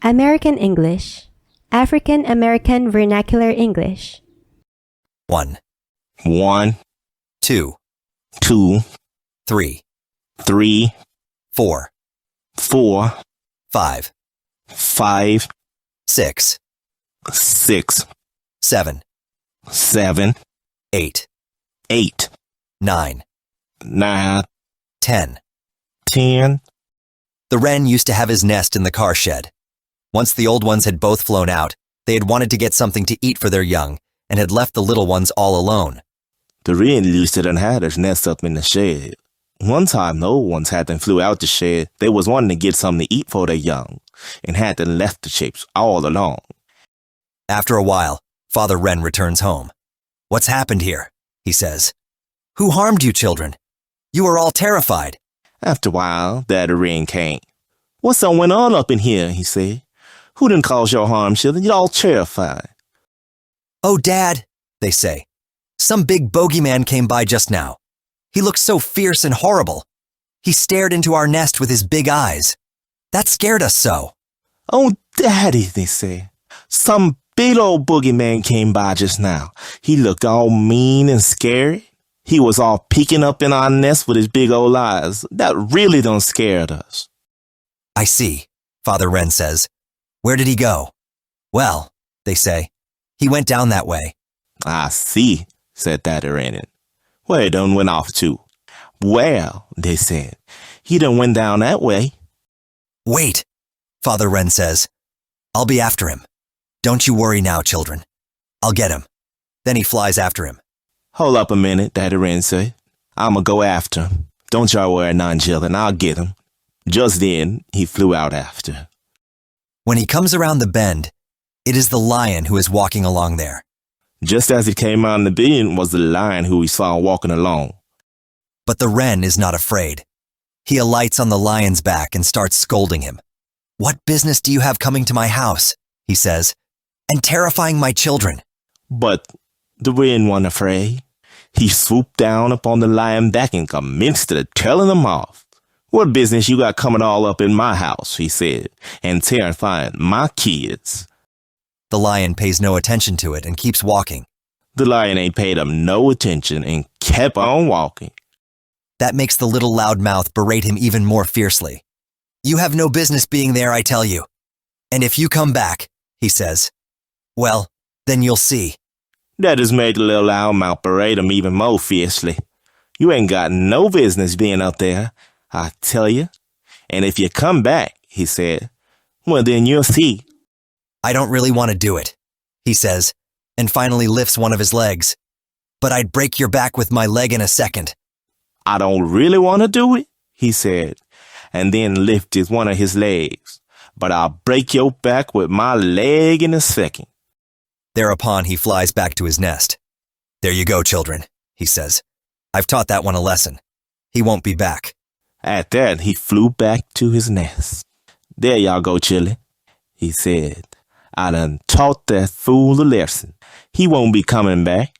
American English, African American Vernacular English. 1, 1, 2, 2, 3, 3, 4, 4, 5, 5, 6, 6, 7, 7, 8, 8, 9, 9, 10. 10. The wren used to have his nest in the car shed. Once the old ones had both flown out, they had wanted to get something to eat for their young and had left the little ones all alone. The wren used to done had his nest up in the shed. One time the old ones had them flew out the shed. They was wanting to get something to eat for their young and had them left the chicks all alone. After a while, Father Wren returns home. "What's happened here?" he says. "Who harmed you, children? You are all terrified." After a while, Daddy Wren came. "What's going on up in here?" he said. "Who done caused your harm, children? You're all terrified." "Oh, Dad," they say. "Some big bogeyman came by just now. He looked so fierce and horrible. He stared into our nest with his big eyes. That scared us so." "Oh, Daddy," they say. "Some big old boogeyman came by just now. He looked all mean and scary. He was all peeking up in our nest with his big old eyes. That really done scared us." "I see," Father Wren says. "Where did he go?" "Well," they say, "he went down that way." "I see," said Daddy Wren. "Where he done went off to?" "Well," they said, "he done went down that way." "Wait," Father Wren says. "I'll be after him. Don't you worry now, children. I'll get him." Then he flies after him. "Hold up a minute," Daddy Wren said. "I'ma go after him. Don't y'all worry none, children. I'll get him." Just then, he flew out after. When he comes around the bend, it is the lion who is walking along there. Just as he came out in the bend was the lion who he saw walking along. But the wren is not afraid. He alights on the lion's back and starts scolding him. "What business do you have coming to my house?" he says, "and terrifying my children?" But the wren wasn't afraid. He swooped down upon the lion back and commenced to telling him off. "What business you got coming all up in my house," he said, "and terrifying my kids?" The lion pays no attention to it and keeps walking. The lion ain't paid him no attention and kept on walking. That makes the little loudmouth berate him even more fiercely. "You have no business being there, I tell you. And if you come back," he says, "well, then you'll see." That just made the little loudmouth berate him even more fiercely. "You ain't got no business being up there, I tell you. And if you come back," he said, "well, then you'll see." "I don't really want to do it," he says, and finally lifts one of his legs. "But I'd break your back with my leg in a second." "I don't really want to do it," he said, and then lifted one of his legs. "But I'll break your back with my leg in a second." Thereupon he flies back to his nest. "There you go, children," he says. "I've taught that one a lesson. He won't be back." At that, he flew back to his nest. "There y'all go, children," he said. "I done taught that fool a lesson. He won't be coming back."